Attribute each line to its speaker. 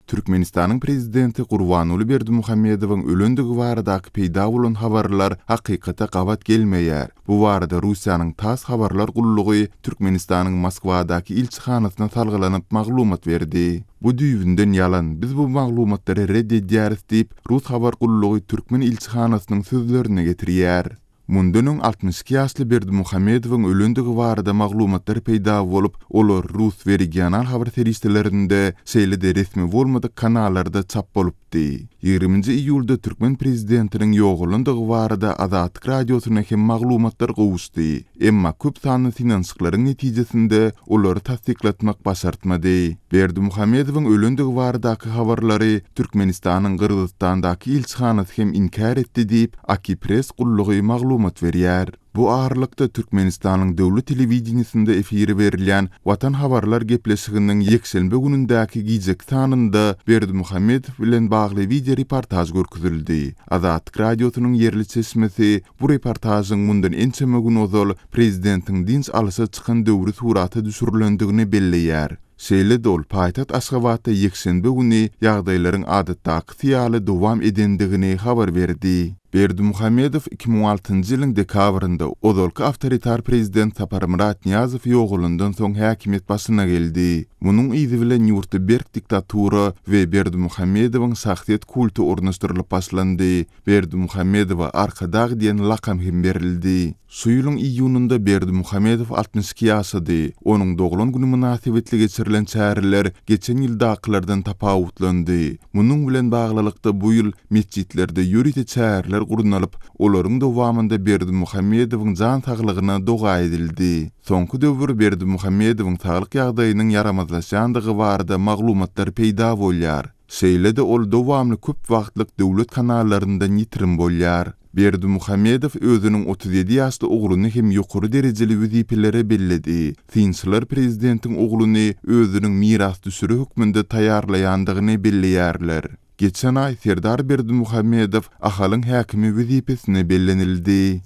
Speaker 1: Türkmenistanyň prezidenti Gurbanuly Berdimuhammedowyň ölendigi baradaky peýda bolan habarlar hakykata gabat gelmeýär. Bu barada Russiýanyň TASS habarlar gullugy Türkmenistanyň Moskwadaky ilçihanasyna salgylanyp maglumat berdi. Bu düýbünden ýalan, biz bu maglumatlary reddedýäris diýip Rus habar gullugy Türkmen ilçihanasynyň sözlerini getirýär. Mundan 62 ýaşly Berdimuhammedowyň ölendigi barada maglumatlar peýda bolup, olar Rus we regional habar serwislerinde şeýle-de resmi bolmadyk kanallarda çap bolupdy. 20 iýulda Türkmen prezidentiniň ýogulyndigi barada Azatlyk radiosyna hem maglumatlar gowuşdy. Emma köp sanly finansyklaryň netijesinde olary tasdiklatmak başartmady. Berdimuhammedowyň ölendigi baradaky habarlary Türkmenistanyň Gyrgyzstandaky ilçihanasy hem inkar etdi diýip Aki-Press gullugy maglumat berýär. Bu ağırlıkta Türkmenistanyň döwlet telewizionyasynda efiri berilýän Watan habarlar gepleşiginiň ýekşenbe günündäki gijek sanynda Berdimuhammedow bilen bagly video reportaj görkezildi. Azatlyk radiosynyň yerli çeşmesi bu reportasyň mundan ençeme gün ozal prezidentiň dins alysy çykan döwri suraty düşürilendigini belleýär. Şeýle dol paýtat Aşgabatda ýekşenbe güni ýagdaýlaryň adatdaky ýaly dowam edendigini habar berdi. Berdimuhammedow 2006-njy ýylyň dekabrynda ozalky awtoritar prezident Sapar Murat Niyazow ýogulundan soň häkimet başyna geldi. Munyň izi bilen ýurtda berk diktatura we Berdimuhammedowyň şahsiýet kultu ornaşdyrylyp başlandy. Berdimuhammedowa arkadag diýen lakam hem berildi. Şu ýylyň iýununda Berdimuhammedow 62 ýaşady. Onuň doglan güni münasibetli geçirilen çäreler geçen ýyldakylardan tapawutlandy. Munyň bilen baglylykda bu ýyl mesjitlerde ýürüýte çäreler gurnalyp, olaryň dowamında Berdimuhammedowyň jan saglygyna doga edildi. Soňky döwür Berdimuhammedowyň saglyk ýagdaýynyň yaramazlaşandygy barada maglumatlar peýda bolýar. Şeýle-de ol dowamly köp wagtlyk döwlet kanallaryndan ýitirim bolýar. Berdimuhammedow özüniň 37 ýaşly ogluny hem ýokary derejeli wezipelere belledi. Finçler prezidentiň ogluny özüniň miras düşürü hukmunda taýýarlaýandygyny belleýärler. Geçen ay Serdar Berdimuhammedow ahalyň häkimi wezipesine bellenildi.